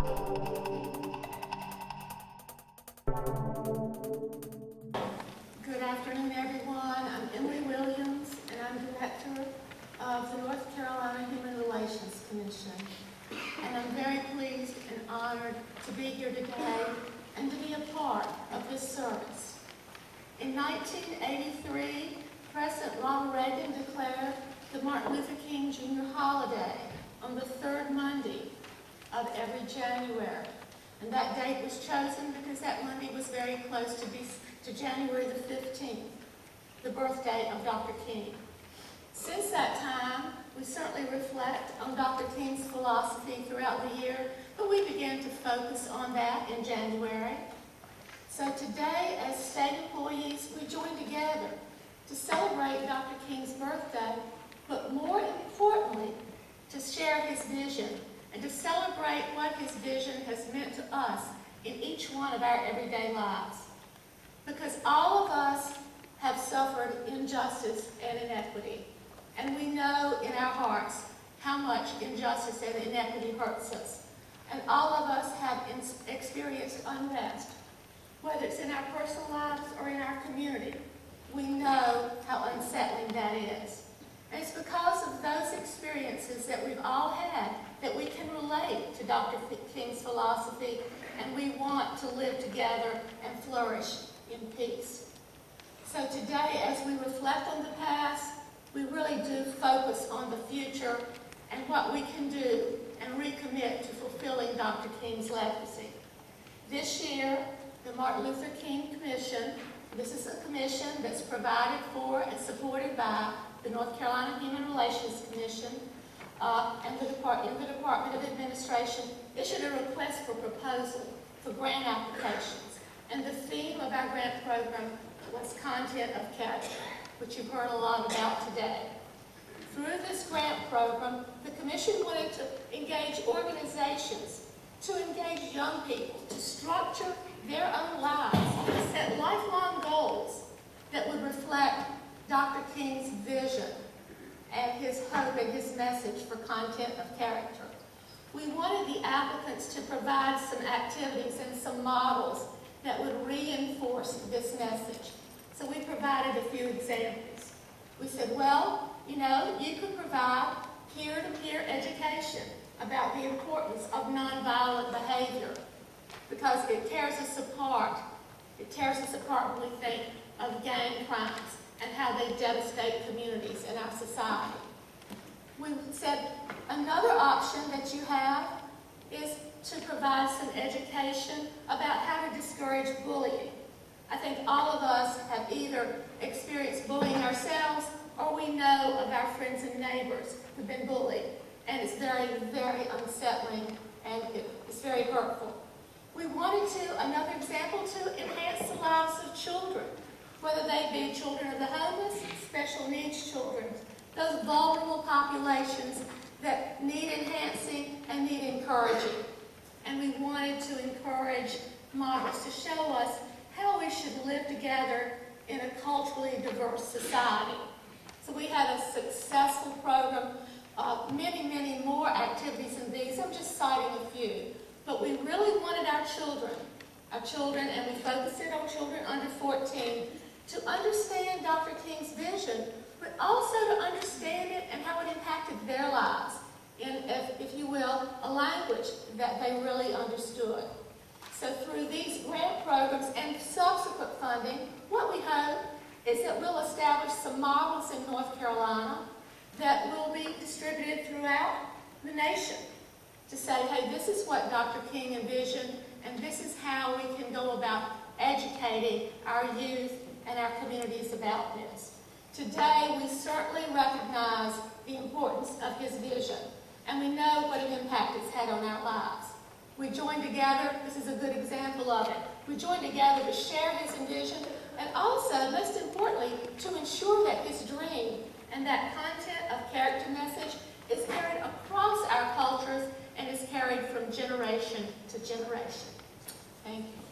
Good afternoon, everyone. I'm Emily Williams, and I'm Director of the North Carolina Human Relations Commission. And I'm very pleased and honored to be here today and to be a part of this service. In 1983, President Ronald Reagan declared the Martin Luther King Jr. holiday on the third Monday of every January. And that date was chosen because that Monday was very close to January the 15th, the birthday of Dr. King. Since that time, we certainly reflect on Dr. King's philosophy throughout the year, but we began to focus on that in January. So today, as state employees, we join together to celebrate Dr. King's birthday, but more importantly, to share his vision and to celebrate what his vision has meant to us in each one of our everyday lives. Because all of us have suffered injustice and inequity, and we know in our hearts how much injustice and inequity hurts us. And all of us have experienced unrest, whether it's in our personal lives or in our community. We know how unsettling that is. And it's because of those experiences that we've all had that we can relate to Dr. King's philosophy, and we want to live together and flourish in peace. So today, as we reflect on the past, we really do focus on the future and what we can do and recommit to fulfilling Dr. King's legacy. This year, the Martin Luther King Commission, this is a commission that's provided for and supported by the North Carolina Human Relations Commission and the Department of Administration, issued a request for proposal for grant applications. And the theme of our grant program was content of character, which you've heard a lot about today. Through this grant program, the Commission wanted to engage organizations, to engage young people, to structure their own lives, and set lifelong goals that would reflect Dr. King's vision and his hope and his message for content of character. We wanted the applicants to provide some activities and some models that would reinforce this message. So we provided a few examples. We said, well, you know, you could provide peer-to-peer education about the importance of nonviolent behavior because it tears us apart. It tears us apart when we think of gang crimes and how they devastate communities in our society. We said another option that you have is to provide some education about how to discourage bullying. I think all of us have either experienced bullying ourselves or we know of our friends and neighbors who've been bullied. And it's very, very unsettling and it's very hurtful. We wanted to, another example, to enhance the lives of children, whether they be children of the homeless, special needs children, those vulnerable populations that need enhancing and need encouraging. And we wanted to encourage models to show us how we should live together in a culturally diverse society. So we had a successful program, many, many more activities than these. I'm just citing a few. But we really wanted our children, and we focused it on children under 14, to understand Dr. King's vision, but also to understand it and how it impacted their lives in, if you will, a language that they really understood. So through these grant programs and subsequent funding, what we hope is that we'll establish some models in North Carolina that will be distributed throughout the nation to say, hey, this is what Dr. King envisioned, and this is how we can go about educating our youth and our communities about this. Today, we certainly recognize the importance of his vision, and we know what an impact it's had on our lives. We joined together, this is a good example of it, we joined together to share his vision, and also, most importantly, to ensure that his dream and that content of character message is carried across our cultures and is carried from generation to generation. Thank you.